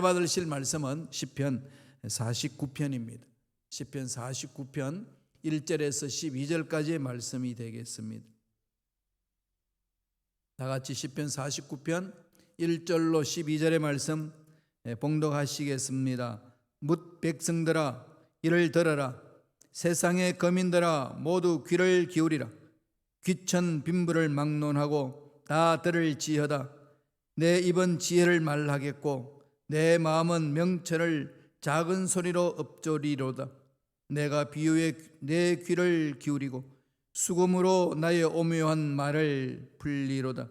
받으실 말씀은 시편 49편입니다. 시편 49편 1절에서 12절까지의 말씀이 되겠습니다. 다 같이 시편 49편 1절로 12절의 말씀 봉독하시겠습니다. 뭇 백성들아 이를 들어라. 세상의 거민들아 모두 귀를 기울이라. 귀천 빈부를 막론하고 다 들을지어다. 내 입은 지혜를 말하겠고 내 마음은 명철을 작은 소리로 읊조리로다. 내가 비유에 내 귀를 기울이고 수금으로 나의 오묘한 말을 풀리로다.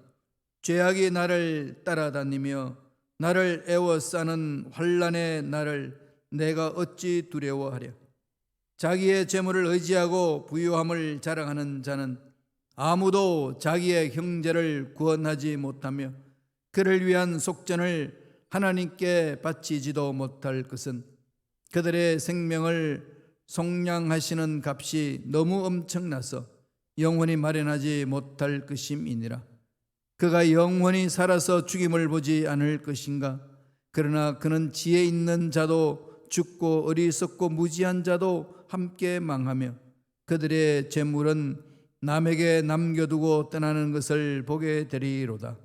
죄악이 나를 따라다니며 나를 애워싸는 환난의 날을 내가 어찌 두려워하랴. 자기의 재물을 의지하고 부유함을 자랑하는 자는 아무도 자기의 형제를 구원하지 못하며 그를 위한 속전을 하나님께 바치지도 못할 것은 그들의 생명을 속량하시는 값이 너무 엄청나서 영원히 마련하지 못할 것임이니라. 그가 영원히 살아서 죽임을 보지 않을 것인가? 그러나 그는 지혜 있는 자도 죽고 어리석고 무지한 자도 함께 망하며 그들의 재물은 남에게 남겨두고 떠나는 것을 보게 되리로다.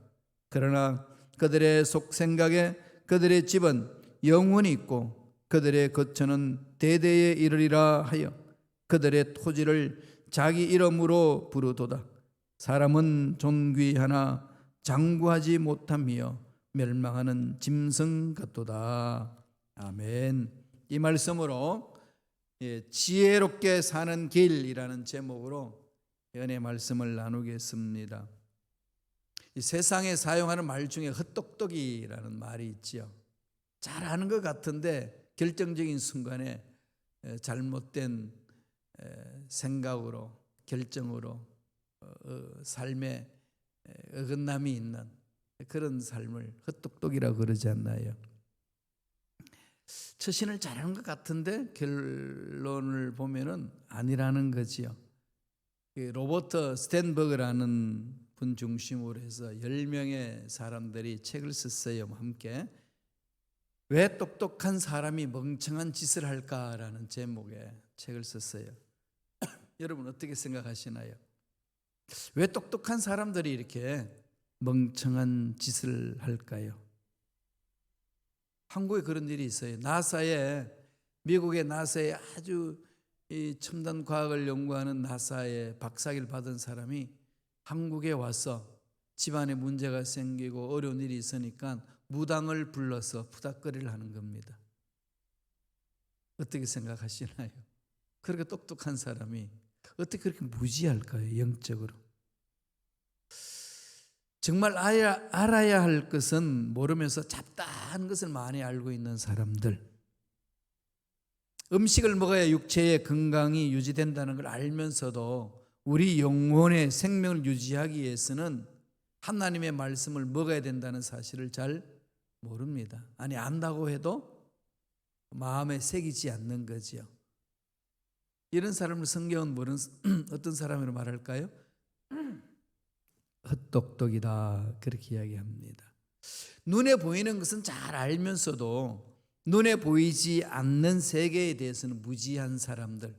그러나 그들의 속생각에 그들의 집은 영원히 있고 그들의 거처는 대대에 이르리라 하여 그들의 토지를 자기 이름으로 부르도다. 사람은 존귀하나 장구하지 못하며 멸망하는 짐승 같도다. 아멘. 이 말씀으로 지혜롭게 사는 길이라는 제목으로 은혜 말씀을 나누겠습니다. 이 세상에 사용하는 말 중에 헛똑똑이라는 말이 있지요. 잘하는 것 같은데 결정적인 순간에 잘못된 생각으로 결정으로 삶에 어긋남이 있는 그런 삶을 헛똑똑이라고 그러지 않나요? 처신을 잘하는 것 같은데 결론을 보면은 아니라는 거지요. 로버트 스탠버그라는 분 중심으로 해서 10명의 사람들이 책을 썼어요. 함께. 왜 똑똑한 사람이 멍청한 짓을 할까라는 제목의 책을 썼어요. 여러분 어떻게 생각하시나요? 왜 똑똑한 사람들이 이렇게 멍청한 짓을 할까요? 한국에 그런 일이 있어요. 미국의 나사에 아주 이 첨단 과학을 연구하는 나사에 박사학위를 받은 사람이 한국에 와서 집안에 문제가 생기고 어려운 일이 있으니까 무당을 불러서 푸닥거리를 하는 겁니다. 어떻게 생각하시나요? 그렇게 똑똑한 사람이 어떻게 그렇게 무지할까요? 영적으로. 정말 알아야 할 것은 모르면서 잡다한 것을 많이 알고 있는 사람들. 음식을 먹어야 육체의 건강이 유지된다는 걸 알면서도 우리 영혼의 생명을 유지하기 위해서는 하나님의 말씀을 먹어야 된다는 사실을 잘 모릅니다. 아니 안다고 해도 마음에 새기지 않는 거지요. 이런 사람을 성경은 어떤 사람으로 말할까요? 헛똑똑이다 그렇게 이야기합니다. 눈에 보이는 것은 잘 알면서도 눈에 보이지 않는 세계에 대해서는 무지한 사람들,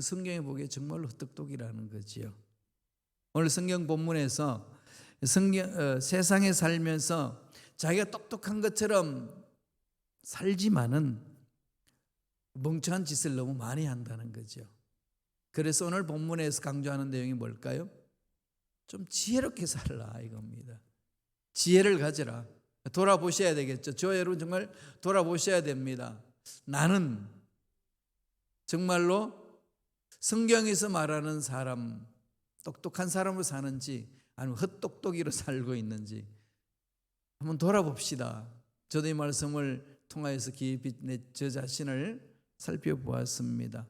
성경에 보기에 정말로 헛똑똑이라는 거지요. 오늘 성경 본문에서 세상에 살면서 자기가 똑똑한 것처럼 살지만은 멍청한 짓을 너무 많이 한다는 거죠. 그래서 오늘 본문에서 강조하는 내용이 뭘까요? 좀 지혜롭게 살라 이겁니다. 지혜를 가져라. 돌아보셔야 되겠죠. 저 여러분 정말 돌아보셔야 됩니다. 나는 정말로 성경에서 말하는 사람, 똑똑한 사람으로 사는지 아니면 헛똑똑이로 살고 있는지 한번 돌아봅시다. 저도 이 말씀을 통하여서 깊이 저 자신을 살펴보았습니다.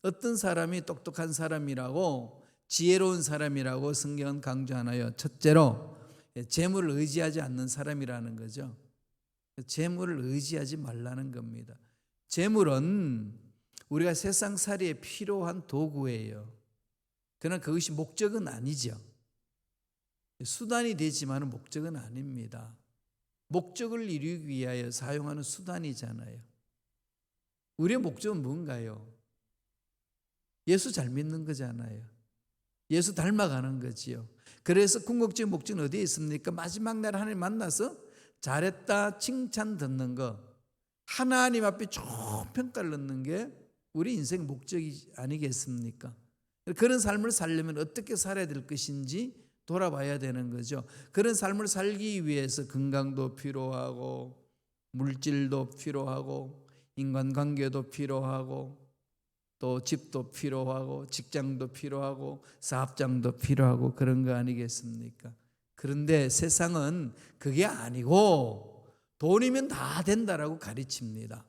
어떤 사람이 똑똑한 사람이라고 지혜로운 사람이라고 성경은 강조하나요? 첫째로 재물을 의지하지 않는 사람이라는 거죠. 재물을 의지하지 말라는 겁니다. 재물은 우리가 세상살이에 필요한 도구예요. 그러나 그것이 목적은 아니죠. 수단이 되지만 목적은 아닙니다. 목적을 이루기 위하여 사용하는 수단이잖아요. 우리의 목적은 뭔가요? 예수 잘 믿는 거잖아요. 예수 닮아가는 거지요. 그래서 궁극적인 목적은 어디에 있습니까? 마지막 날 하나님 만나서 잘했다 칭찬 듣는 거, 하나님 앞에 좋은 평가를 얻는 게 우리 인생 목적이 아니겠습니까? 그런 삶을 살려면 어떻게 살아야 될 것인지 돌아봐야 되는 거죠. 그런 삶을 살기 위해서 건강도 필요하고 물질도 필요하고 인간관계도 필요하고 또 집도 필요하고 직장도 필요하고 사업장도 필요하고 그런 거 아니겠습니까? 그런데 세상은 그게 아니고 돈이면 다 된다라고 가르칩니다.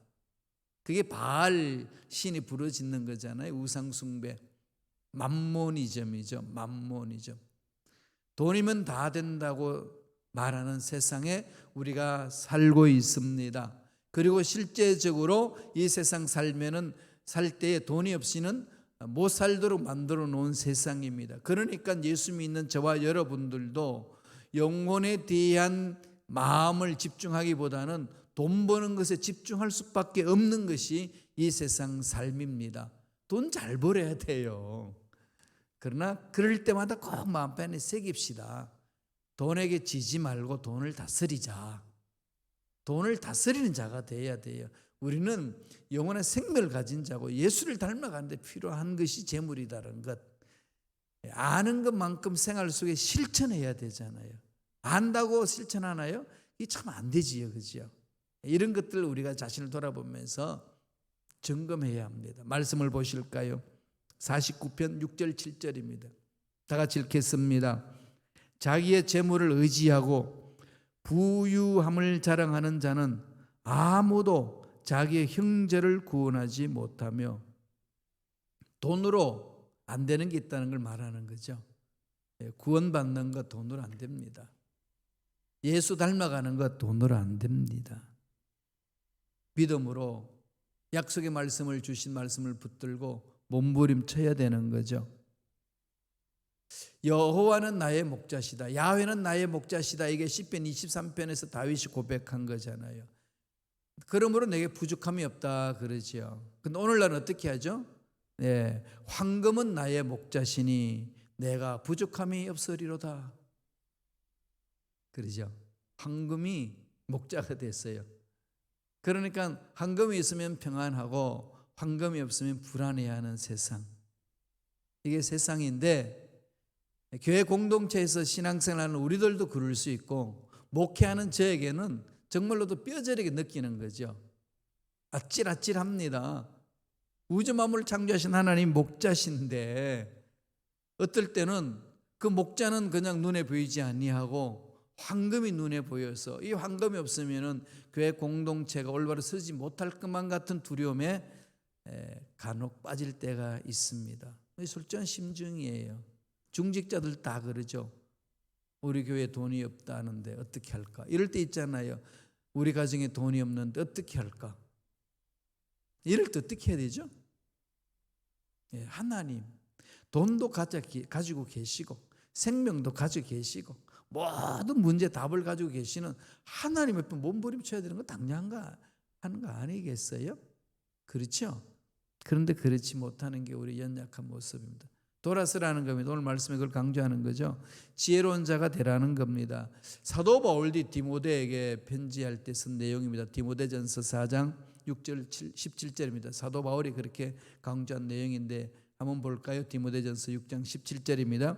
그게 바알 신이 부르짖는 거잖아요. 우상숭배, 맘모니즘이죠. 맘모니즘. 돈이면 다 된다고 말하는 세상에 우리가 살고 있습니다. 그리고 실제적으로 이 세상 살면은 살 때에 돈이 없이는 못 살도록 만들어 놓은 세상입니다. 그러니까 예수 믿는 저와 여러분들도 영혼에 대한 마음을 집중하기보다는 돈 버는 것에 집중할 수밖에 없는 것이 이 세상 삶입니다. 돈 잘 벌어야 돼요. 그러나 그럴 때마다 꼭 마음판에 새깁시다. 돈에게 지지 말고 돈을 다스리자. 돈을 다스리는 자가 돼야 돼요. 우리는 영원한 생명을 가진 자고 예수를 닮아가는데 필요한 것이 재물이다라는 것. 아는 것만큼 생활 속에 실천해야 되잖아요. 안다고 실천하나요? 이게 참 안 되지요. 그죠? 이런 것들을 우리가 자신을 돌아보면서 점검해야 합니다. 말씀을 보실까요? 49편 6절 7절입니다. 다 같이 읽겠습니다. 자기의 재물을 의지하고 부유함을 자랑하는 자는 아무도 자기의 형제를 구원하지 못하며, 돈으로 안 되는 게 있다는 걸 말하는 거죠. 구원받는 것 돈으로 안 됩니다. 예수 닮아가는 것 돈으로 안 됩니다. 믿음으로 약속의 말씀을 주신 말씀을 붙들고 몸부림쳐야 되는 거죠. 여호와는 나의 목자시다. 야훼는 나의 목자시다. 이게 시편 23편에서 다윗이 고백한 거잖아요. 그러므로 내게 부족함이 없다 그러지요. 근데 오늘날은 어떻게 하죠? 네, 황금은 나의 목자시니 내가 부족함이 없으리로다. 그러죠. 황금이 목자가 됐어요. 그러니까 황금이 있으면 평안하고 황금이 없으면 불안해하는 세상. 이게 세상인데, 교회 공동체에서 신앙생활하는 우리들도 그럴 수 있고 목회하는 저에게는 정말로도 뼈저리게 느끼는 거죠. 아찔아찔합니다. 우주 만물을 창조하신 하나님 목자신데 어떨 때는 그 목자는 그냥 눈에 보이지 아니하고 황금이 눈에 보여서 이 황금이 없으면은 교회 공동체가 올바로 서지 못할 것만 같은 두려움에 간혹 빠질 때가 있습니다. 솔직한 심정이에요. 중직자들 다 그러죠. 우리 교회에 돈이 없다는데 어떻게 할까? 이럴 때 있잖아요. 우리 가정에 돈이 없는데 어떻게 할까? 이럴 때 어떻게 해야 되죠? 하나님, 돈도 가지고 계시고 생명도 가지고 계시고 모든 문제 답을 가지고 계시는 하나님 옆에 몸부림쳐야 되는 거 당연한가 하는 거 아니겠어요? 그렇죠? 그런데 그렇지 못하는 게 우리 연약한 모습입니다. 돌아서라는 겁니다. 오늘 말씀에 그걸 강조하는 거죠. 지혜로운 자가 되라는 겁니다. 사도 바울이 디모데에게 편지할 때 쓴 내용입니다. 디모데전서 4장 6절 17절입니다. 사도 바울이 그렇게 강조한 내용인데 한번 볼까요? 디모데전서 6장 17절입니다.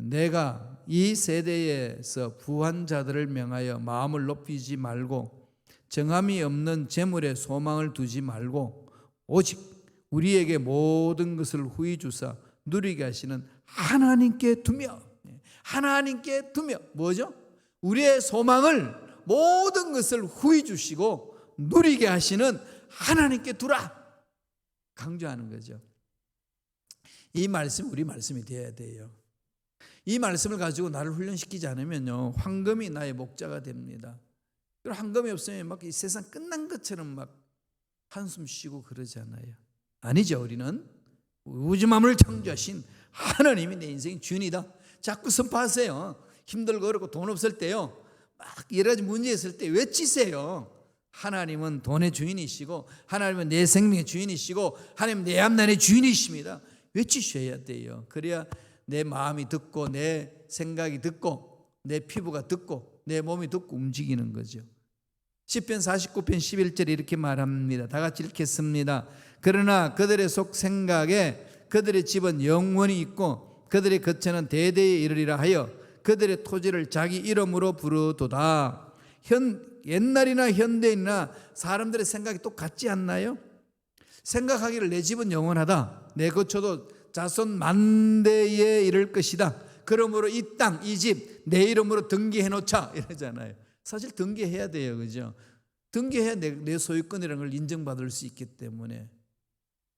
내가 이 세대에서 부한 자들을 명하여 마음을 높이지 말고 정함이 없는 재물에 소망을 두지 말고 오직 우리에게 모든 것을 후히 주사 누리게 하시는 하나님께 두며, 하나님께 두며 뭐죠? 우리의 소망을 모든 것을 후히 주시고 누리게 하시는 하나님께 두라 강조하는 거죠. 이 말씀 우리 말씀이 되어야 돼요. 이 말씀을 가지고 나를 훈련시키지 않으면요 황금이 나의 목자가 됩니다. 그리고 황금이 없으면 막 이 세상 끝난 것처럼 막 한숨 쉬고 그러잖아요. 아니죠. 우리는 우주 만물을 창조하신 하나님이 내 인생의 주인이다. 자꾸 선포하세요. 힘들고 어렵고 돈 없을 때요 막 여러 가지 문제 있을 때 외치세요. 하나님은 돈의 주인이시고 하나님은 내 생명의 주인이시고 하나님은 내 앞날의 주인이십니다. 외치셔야 돼요. 그래야 내 마음이 듣고 내 생각이 듣고 내 피부가 듣고 내 몸이 듣고 움직이는 거죠. 시편 49편 11절에 이렇게 말합니다. 다 같이 읽겠습니다. 그러나 그들의 속 생각에 그들의 집은 영원히 있고 그들의 거처는 대대에 이르리라 하여 그들의 토지를 자기 이름으로 부르도다. 옛날이나 현대이나 사람들의 생각이 똑같지 않나요? 생각하기를 내 집은 영원하다. 내 거처도 자손 만대에 이를 것이다. 그러므로 이 땅, 이 집 내 이름으로 등기해 놓자 이러잖아요. 사실 등기해야 돼요. 그죠? 등기해야 내 소유권이라는 걸 인정받을 수 있기 때문에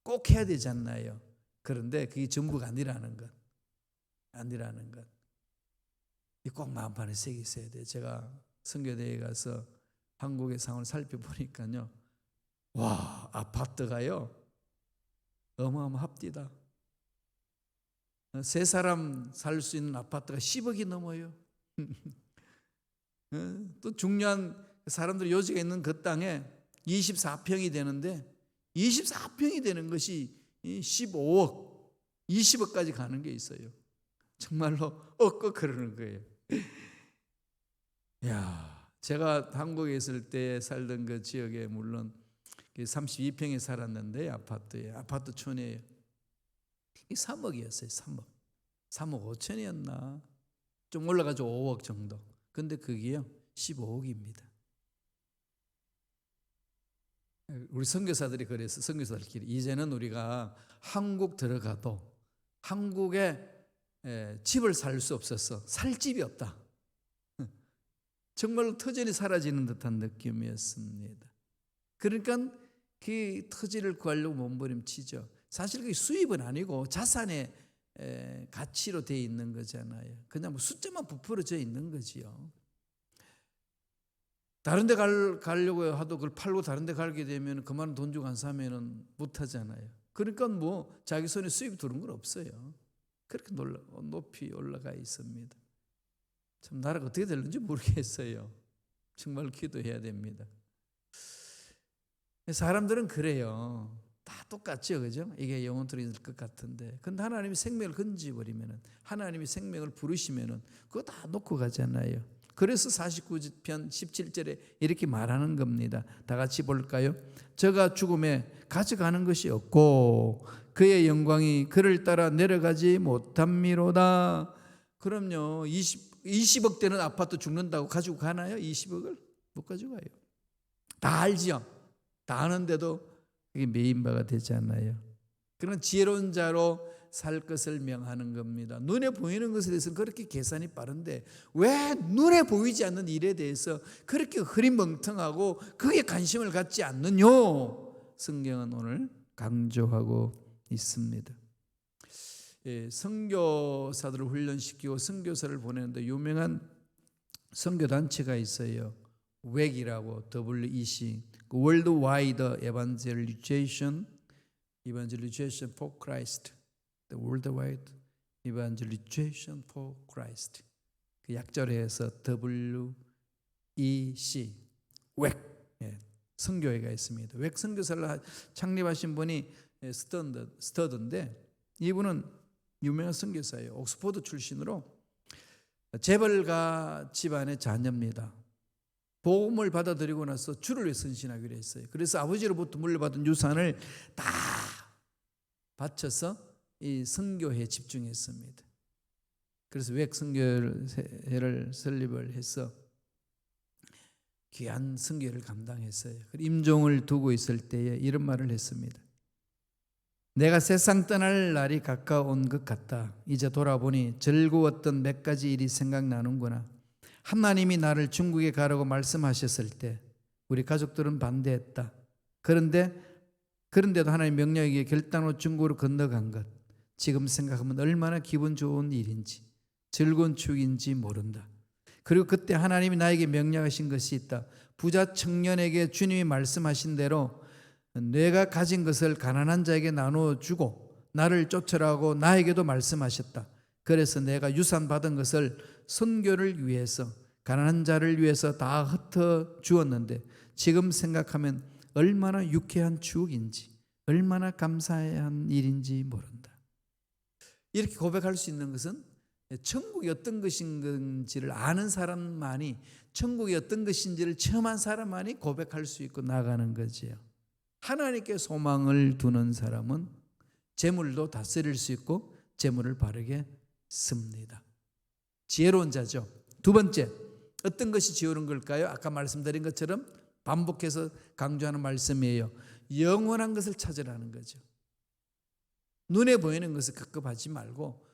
꼭 해야 되지 않나요? 그런데 그게 전부가 아니라는 것. 아니라는 것. 꼭 마음판에 새기셔야 돼요. 제가 선교대회 가서 한국의 상황을 살펴보니까요. 와, 아파트가요. 어마어마합디다. 세 사람 살 수 있는 아파트가 10억이 넘어요. 또 중요한 사람들이 요지가 있는 그 땅에 24평이 되는데 24평이 되는 것이 15억, 20억까지 가는 게 있어요. 정말로 엇거 그러는 거예요. 야, 제가 한국에 있을 때 살던 그 지역에 물론 32평에 살았는데 아파트 촌이에요. 3억이었어요. 3억 5천이었나? 좀 올라가지고 5억 정도. 근데 그게요 15억입니다. 우리 선교사들이 그래서 선교사들끼리 이제는 우리가 한국 들어가도 한국에 집을 살 수 없어서 살 집이 없다. 정말로 터전이 사라지는 듯한 느낌이었습니다. 그러니까 그 터지를 구하려고 몸부림치죠. 사실 그게 수입은 아니고 자산의 가치로 되어 있는 거잖아요. 그냥 뭐 숫자만 부풀어져 있는 거지요. 다른 데 가려고 하도 그걸 팔고 다른 데 가게 되면 그만 돈 주고 안 사면은 못 하잖아요. 그러니까 뭐 자기 손에 수입이 들어온 건 없어요. 그렇게 높이 올라가 있습니다. 참 나라가 어떻게 될는지 모르겠어요. 정말 기도해야 됩니다. 사람들은 그래요. 다 똑같죠, 그죠? 이게 영원토록 있을 것 같은데, 근데 하나님이 생명을 건져버리면은, 하나님이 생명을 부르시면은 그거 다 놓고 가잖아요. 그래서 49편 17절에 이렇게 말하는 겁니다. 다 같이 볼까요? 저가 죽음에 가져가는 것이 없고 그의 영광이 그를 따라 내려가지 못함이로다. 그럼요, 20억 되는 아파트 죽는다고 가지고 가나요? 20억을? 못 가져가요. 다 알지요. 다 아는데도 그게 메인바가 되지 않아요. 그런 지혜로운 자로 살 것을 명하는 겁니다. 눈에 보이는 것에 대해서는 그렇게 계산이 빠른데 왜 눈에 보이지 않는 일에 대해서 그렇게 흐리멍텅하고 그에 관심을 갖지 않느뇨? 성경은 오늘 강조하고 있습니다. 선교사들을 훈련시키고 선교사를 보내는데 유명한 선교단체가 있어요. WEC이라고, WEC, Worldwide Evangelization for Christ, the Worldwide Evangelization for Christ. 그 약절에서 WEC, WEC, 선교회가 있습니다. WEC 선교사를 창립하신 분이 스터드인데 이분은 유명한 선교사예요. 옥스퍼드 출신으로 재벌가 집안의 자녀입니다. 복음을 받아들이고 나서 주를 위해 헌신하기로 했어요. 그래서 아버지로부터 물려받은 유산을 다 바쳐서 이 선교회에 집중했습니다. 그래서 웩 선교회를 설립을 해서 귀한 선교를 감당했어요. 임종을 두고 있을 때에 이런 말을 했습니다. 내가 세상 떠날 날이 가까운 것 같다. 이제 돌아보니 즐거웠던 몇 가지 일이 생각나는구나. 하나님이 나를 중국에 가라고 말씀하셨을 때 우리 가족들은 반대했다. 그런데도 하나님 명령에게 결단으로 중국으로 건너간 것, 지금 생각하면 얼마나 기분 좋은 일인지 즐거운 추억인지 모른다. 그리고 그때 하나님이 나에게 명령하신 것이 있다. 부자 청년에게 주님이 말씀하신 대로 내가 가진 것을 가난한 자에게 나눠주고 나를 쫓으라고 나에게도 말씀하셨다. 그래서 내가 유산 받은 것을 선교를 위해서 가난한 자를 위해서 다 흩어 주었는데 지금 생각하면 얼마나 유쾌한 추억인지, 얼마나 감사해야 한 일인지 모른다. 이렇게 고백할 수 있는 것은 천국이 어떤 것인지를 아는 사람만이, 천국이 어떤 것인지를 체험한 사람만이 고백할 수 있고 나가는 거지요. 하나님께 소망을 두는 사람은 재물도 다스릴 수 있고 재물을 바르게 씁니다. 지혜로운 자죠. 두 번째, 어떤 것이 지혜로운 걸까요? 아까 말씀드린 것처럼 반복해서 강조하는 말씀이에요. 영원한 것을 찾으라는 거죠. 눈에 보이는 것을 급급하지 말고,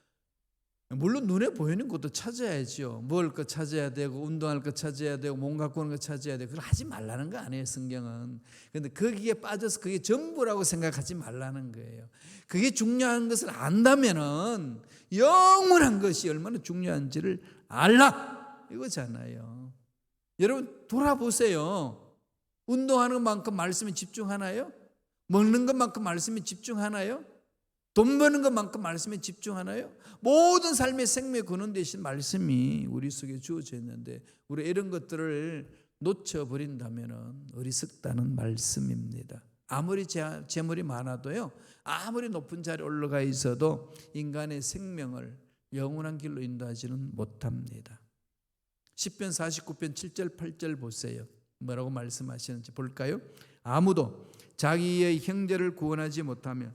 물론 눈에 보이는 것도 찾아야죠. 먹을 것 찾아야 되고, 운동할 것 찾아야 되고, 몸 갖고 오는 것 찾아야 되고, 그걸 하지 말라는 거 아니에요, 성경은. 그런데 거기에 빠져서 그게 전부라고 생각하지 말라는 거예요. 그게 중요한 것을 안다면은 영원한 것이 얼마나 중요한지를 알라, 이거잖아요. 여러분 돌아보세요. 운동하는 것만큼 말씀에 집중하나요? 먹는 것만큼 말씀에 집중하나요? 돈 버는 것만큼 말씀에 집중하나요? 모든 삶의 생명의 근원 되신 말씀이 우리 속에 주어져 있는데 우리 이런 것들을 놓쳐버린다면 어리석다는 말씀입니다. 아무리 재물이 많아도요, 아무리 높은 자리에 올라가 있어도 인간의 생명을 영원한 길로 인도하지는 못합니다. 시편 49편 7절 8절 보세요. 뭐라고 말씀하시는지 볼까요? 아무도 자기의 형제를 구원하지 못하며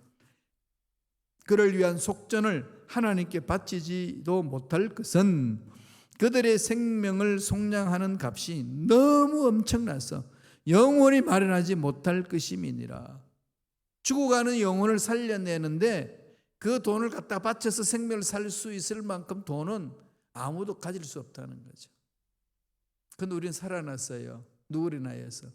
그를 위한 속전을 하나님께 바치지도 못할 것은 그들의 생명을 속량하는 값이 너무 엄청나서 영원히 마련하지 못할 것임이니라. 죽어가는 영혼을 살려내는데 그 돈을 갖다 바쳐서 생명을 살 수 있을 만큼 돈은 아무도 가질 수 없다는 거죠. 그런데 우리는 살아났어요. 누구를 인하여서?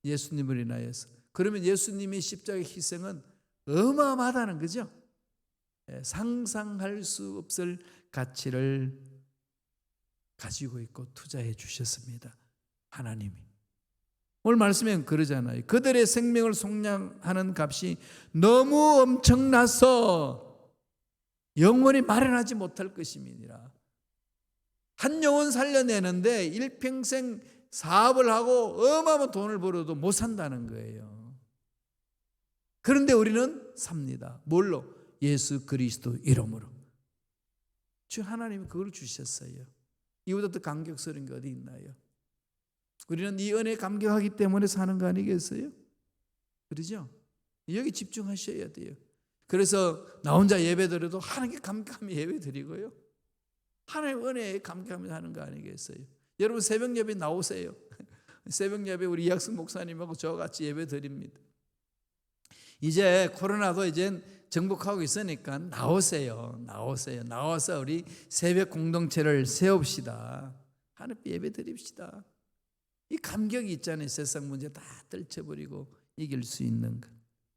예수님을 인하여서. 그러면 예수님의 십자가의 희생은 어마어마하다는 거죠. 상상할 수 없을 가치를 가지고 있고 투자해 주셨습니다. 하나님이. 오늘 말씀에 그러잖아요. 그들의 생명을 속량하는 값이 너무 엄청나서 영원히 마련하지 못할 것임이니라. 한 영혼 살려내는데 일평생 사업을 하고 어마어마한 돈을 벌어도 못 산다는 거예요. 그런데 우리는 삽니다. 뭘로? 예수 그리스도 이름으로. 주 하나님이 그걸 주셨어요. 이보다 더 감격스러운 게 어디 있나요? 우리는 이 은혜에 감격하기 때문에 사는 거 아니겠어요? 그러죠? 여기 집중하셔야 돼요. 그래서 나 혼자 예배 드려도 하나님께 감격하며 예배 드리고요, 하나님의 은혜에 감격하며 하는 거 아니겠어요? 여러분 새벽 예배 나오세요. 새벽 예배 우리 이학승 목사님하고 저같이 예배 드립니다. 이제 코로나도 이제 정복하고 있으니까 나오세요. 나와서 우리 새벽 공동체를 세웁시다. 하나님께 예배 드립시다. 이 감격이 있잖아요. 세상 문제 다 떨쳐버리고 이길 수 있는 것.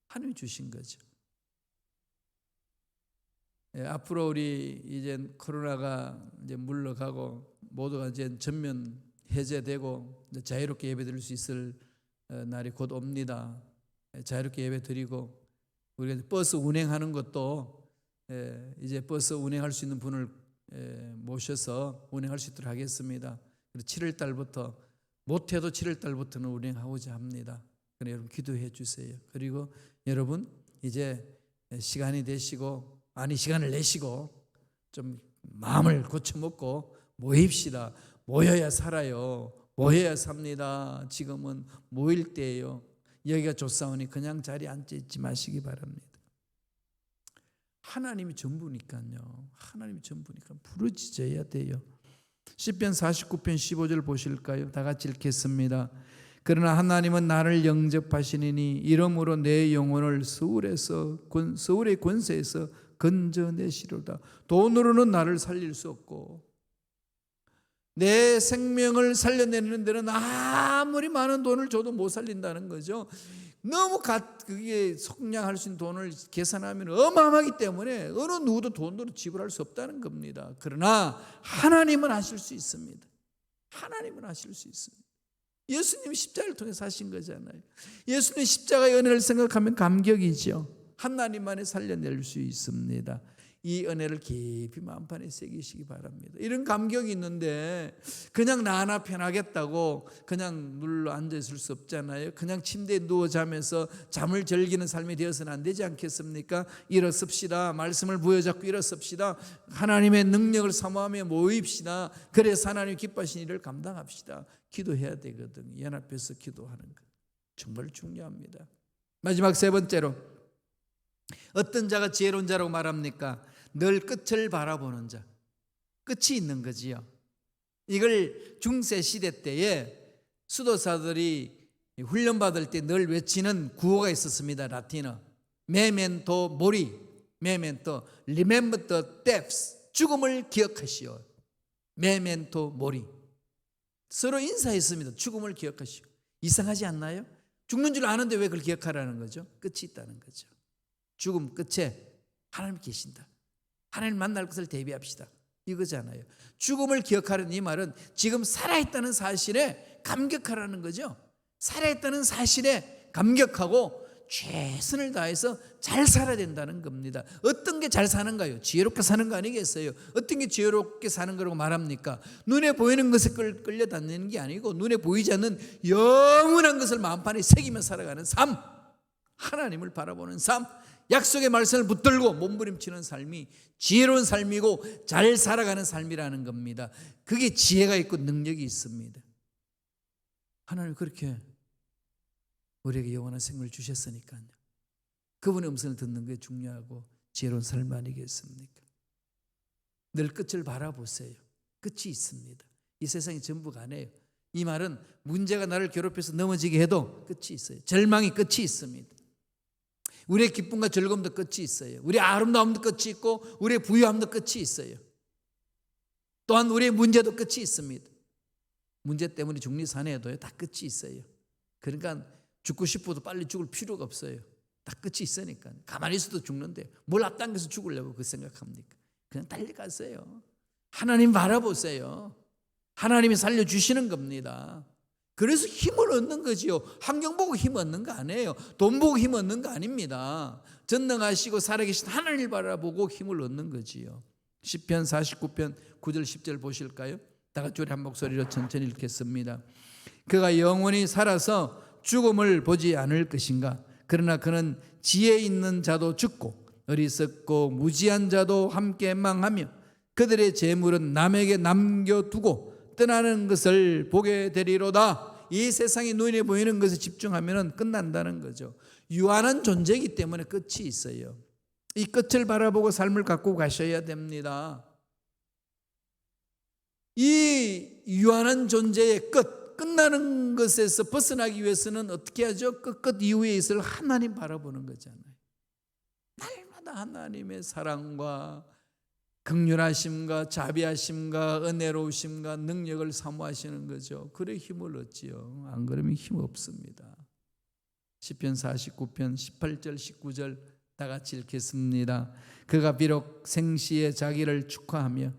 하나님이 주신 거죠. 앞으로 우리 이제 코로나가 이제 물러가고 모두가 이제 전면 해제되고 이제 자유롭게 예배드릴 수 있을 날이 곧 옵니다. 자유롭게 예배드리고 우리가 버스 운행하는 것도 이제 버스 운행할 수 있는 분을 모셔서 운행할 수 있도록 하겠습니다. 그리고 7월 달부터 못해도 7월 달부터는 운행하고자 합니다. 그래서 여러분 기도해 주세요. 그리고 여러분 이제 시간이 되시고 시간을 내시고 좀 마음을 고쳐먹고 모입시다. 모여야 살아요. 모여야 삽니다. 지금은 모일 때예요. 여기가 좋사오니 그냥 자리에 앉아있지 마시기 바랍니다. 하나님이 전부니까요. 하나님이 전부니까 부르짖어야 돼요. 시편 49편 15절 보실까요? 다 같이 읽겠습니다. 그러나 하나님은 나를 영접하시니니 이러므로 내 영혼을 서울의 권세에서 건져내시로다. 돈으로는 나를 살릴 수 없고 내 생명을 살려내는 데는 아무리 많은 돈을 줘도 못 살린다는 거죠. 너무 그게 속량할 수 있는 돈을 계산하면 어마어마하기 때문에 어느 누구도 돈으로 지불할 수 없다는 겁니다. 그러나 하나님은 하실 수 있습니다. 하나님은 하실 수 있습니다. 예수님이 십자가를 통해서 하신 거잖아요. 예수님 십자가의 은혜를 생각하면 감격이죠. 하나님만이 살려낼 수 있습니다. 이 은혜를 깊이 마음판에 새기시기 바랍니다. 이런 감격이 있는데 그냥 나 하나 편하겠다고 그냥 눌러 앉아있을 수 없잖아요. 그냥 침대에 누워 자면서 잠을 즐기는 삶이 되어서는 안 되지 않겠습니까? 일어섭시다. 말씀을 부여잡고 일어섭시다. 하나님의 능력을 사모하며 모입시다. 그래서 하나님 기뻐하신 일을 감당합시다. 기도해야 되거든요. 연합해서 기도하는 것 정말 중요합니다. 마지막 세 번째로, 어떤 자가 지혜로운 자라고 말합니까? 늘 끝을 바라보는 자. 끝이 있는 거지요. 이걸 중세 시대 때에 수도사들이 훈련받을 때 늘 외치는 구호가 있었습니다. 라틴어. 메멘토 모리, 메멘토 remember the deaths. 죽음을 기억하시오. 메멘토 모리. 서로 인사했습니다. 죽음을 기억하시오. 이상하지 않나요? 죽는 줄 아는데 왜 그걸 기억하라는 거죠? 끝이 있다는 거죠. 죽음 끝에 하나님 계신다. 하나님 만날 것을 대비합시다. 이거잖아요. 죽음을 기억하라는 이 말은 지금 살아있다는 사실에 감격하라는 거죠. 살아있다는 사실에 감격하고 최선을 다해서 잘 살아야 된다는 겁니다. 어떤 게 잘 사는가요? 지혜롭게 사는 거 아니겠어요? 어떤 게 지혜롭게 사는 거라고 말합니까? 눈에 보이는 것에 끌려다니는 게 아니고 눈에 보이지 않는 영원한 것을 마음판에 새기며 살아가는 삶, 하나님을 바라보는 삶, 약속의 말씀을 붙들고 몸부림치는 삶이 지혜로운 삶이고 잘 살아가는 삶이라는 겁니다. 그게 지혜가 있고 능력이 있습니다. 하나님 그렇게 우리에게 영원한 생명을 주셨으니까요. 그분의 음성을 듣는 게 중요하고 지혜로운 삶 아니겠습니까? 늘 끝을 바라보세요. 끝이 있습니다. 이 세상이 전부가 아니에요. 이 말은 문제가 나를 괴롭혀서 넘어지게 해도 끝이 있어요. 절망이 끝이 있습니다. 우리의 기쁨과 즐거움도 끝이 있어요. 우리의 아름다움도 끝이 있고 우리의 부유함도 끝이 있어요. 또한 우리의 문제도 끝이 있습니다. 문제 때문에 중리산에도 다 끝이 있어요. 그러니까 죽고 싶어도 빨리 죽을 필요가 없어요. 다 끝이 있으니까. 가만히 있어도 죽는데 뭘 앞당겨서 죽으려고 그 생각합니까? 그냥 달려가세요. 하나님 바라보세요. 하나님이 살려주시는 겁니다. 그래서 힘을 얻는 거지요. 환경 보고 힘 얻는 거 아니에요. 돈 보고 힘 얻는 거 아닙니다. 전능하시고 살아계신 하나님을 바라보고 힘을 얻는 거지요. 시편 49편 9절 10절 보실까요? 다 같이 우리 한 목소리로 천천히 읽겠습니다. 그가 영원히 살아서 죽음을 보지 않을 것인가? 그러나 그는 지혜 있는 자도 죽고 어리석고 무지한 자도 함께 망하며 그들의 재물은 남에게 남겨두고 떠나는 것을 보게 되리로다. 이 세상에 눈에 보이는 것에 집중하면 끝난다는 거죠. 유한한 존재이기 때문에 끝이 있어요. 이 끝을 바라보고 삶을 갖고 가셔야 됩니다. 이 유한한 존재의 끝나는 것에서 벗어나기 위해서는 어떻게 하죠? 끝 이후에 있을 하나님 바라보는 거잖아요. 날마다 하나님의 사랑과 긍휼하심과 자비하심과 은혜로우심과 능력을 사모하시는 거죠. 그래 힘을 얻지요. 안 그러면 힘 없습니다. 시편 49편 18절 19절 다 같이 읽겠습니다. 그가 비록 생시에 자기를 축하하며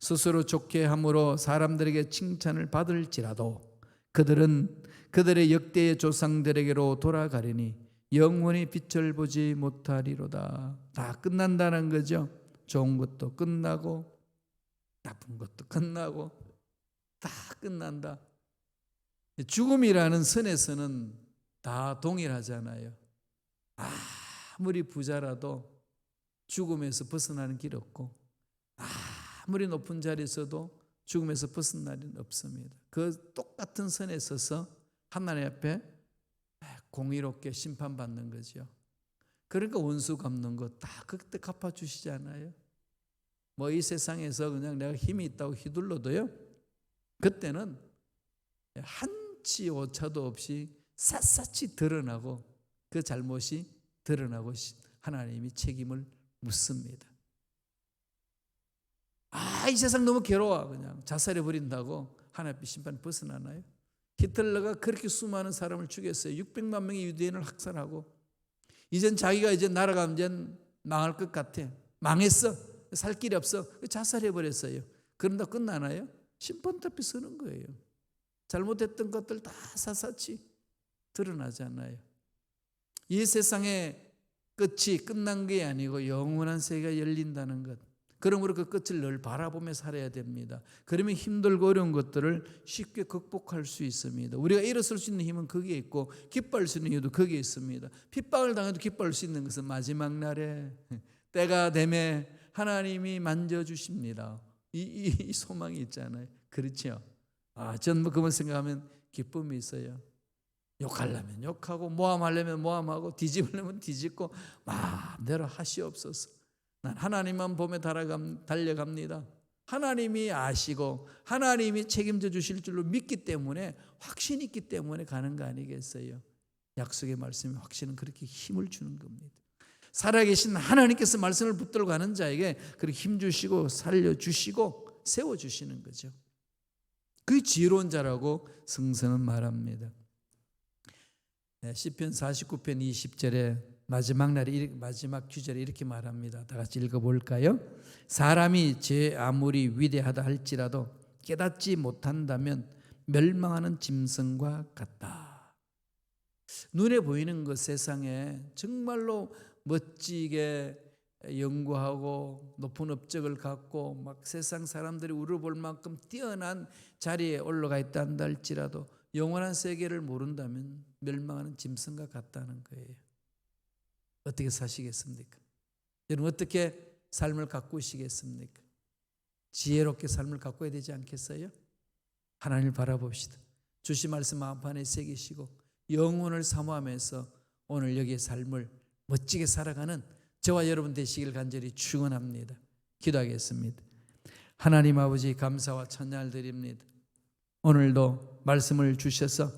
스스로 좋게 함으로 사람들에게 칭찬을 받을지라도 그들은 그들의 역대의 조상들에게로 돌아가리니 영원히 빛을 보지 못하리로다. 다 끝난다는 거죠. 좋은 것도 끝나고 나쁜 것도 끝나고 다 끝난다. 죽음이라는 선에서는 다 동일하잖아요. 아무리 부자라도 죽음에서 벗어나는 길 없고 아무리 높은 자리에서도 죽음에서 벗어날 일은 없습니다. 그 똑같은 선에 서서 하나님 앞에 공의롭게 심판받는 거죠. 그러니까 원수 갚는 거 다 그때 갚아주시잖아요. 뭐 이 세상에서 그냥 내가 힘이 있다고 휘둘러도요, 그때는 한치 오차도 없이 샅샅이 드러나고 그 잘못이 드러나고 하나님이 책임을 묻습니다. 이 세상 너무 괴로워 그냥 자살해버린다고 하나님 앞에 심판 벗어나나요? 히틀러가 그렇게 수많은 사람을 죽였어요. 600만 명의 유대인을 학살하고 이젠 자기가 이제 나라가 이제 망할 것 같아. 망했어. 살 길이 없어. 자살해버렸어요. 그런다 끝나나요? 심판 앞에 서는 거예요. 잘못했던 것들 다 샅샅이 드러나잖아요. 이 세상에 끝이 끝난 게 아니고 영원한 세계가 열린다는 것. 그러므로 그 끝을 늘 바라보며 살아야 됩니다. 그러면 힘들고 어려운 것들을 쉽게 극복할 수 있습니다. 우리가 일어설 수 있는 힘은 거기에 있고 기뻐할 수 있는 이유도 거기에 있습니다. 핍박을 당해도 기뻐할 수 있는 것은 마지막 날에 때가 되매 하나님이 만져주십니다. 이 소망이 있잖아요. 그렇죠? 전 그만 생각하면 기쁨이 있어요. 욕하려면 욕하고 모함하려면 모함하고 뒤집으려면 뒤집고 마음대로 하시옵소서. 난 하나님만 보며 달려갑니다. 하나님이 아시고 하나님이 책임져 주실 줄로 믿기 때문에, 확신이 있기 때문에 가는 거 아니겠어요? 약속의 말씀이 확신은 그렇게 힘을 주는 겁니다. 살아계신 하나님께서 말씀을 붙들고 가는 자에게 그렇게 힘 주시고 살려주시고 세워주시는 거죠. 그 지혜로운 자라고 성서는 말합니다. 시편 49편 20절에 마지막 구절에 이렇게 말합니다. 다 같이 읽어볼까요? 사람이 제 아무리 위대하다 할지라도 깨닫지 못한다면 멸망하는 짐승과 같다. 눈에 보이는 것 세상에 정말로 멋지게 연구하고 높은 업적을 갖고 막 세상 사람들이 우러볼 만큼 뛰어난 자리에 올라가 있다 한다 할지라도 영원한 세계를 모른다면 멸망하는 짐승과 같다는 거예요. 어떻게 사시겠습니까? 여러분 어떻게 삶을 가꾸시겠습니까? 지혜롭게 삶을 가꿔야 되지 않겠어요? 하나님을 바라봅시다. 주신 말씀 마음판에 새기시고 영혼을 사모하면서 오늘 여기의 삶을 멋지게 살아가는 저와 여러분 되시길 간절히 축원합니다. 기도하겠습니다. 하나님 아버지 감사와 찬양을 드립니다. 오늘도 말씀을 주셔서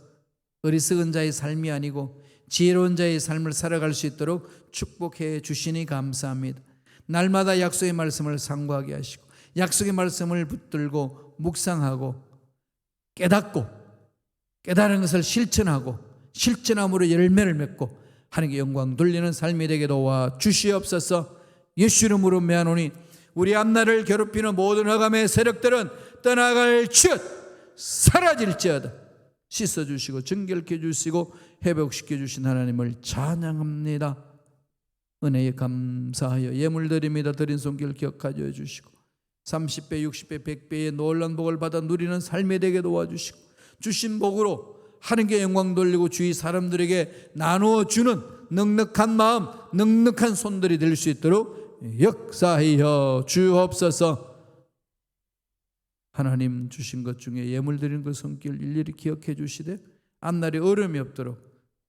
어리석은 자의 삶이 아니고 지혜로운 자의 삶을 살아갈 수 있도록 축복해 주시니 감사합니다. 날마다 약속의 말씀을 상고하게 하시고 약속의 말씀을 붙들고 묵상하고 깨닫고 깨달은 것을 실천하고 실천함으로 열매를 맺고 하나님께 영광 돌리는 삶이 되게 도와 주시옵소서. 예수 이름으로 명하노니 우리 앞날을 괴롭히는 모든 흑암의 세력들은 떠나갈지어다 사라질지어다. 씻어주시고 정결케 해주시고 회복시켜 주신 하나님을 찬양합니다. 은혜에 감사하여 예물 드립니다. 드린 손길 기억하여 주시고 30배 60배 100배의 놀라운 복을 받아 누리는 삶이 되게 도와주시고 주신 복으로 하나님께 영광 돌리고 주위 사람들에게 나누어 주는 넉넉한 마음 넉넉한 손들이 될 수 있도록 역사하여 주옵소서. 하나님 주신 것 중에 예물 드리는 그 손길 일일이 기억해 주시되 앞날에 어려움이 없도록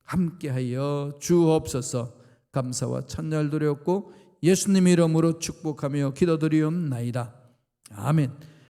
함께하여 주옵소서. 감사와 찬양을 드렸고 예수님 이름으로 축복하며 기도드리옵나이다. 아멘.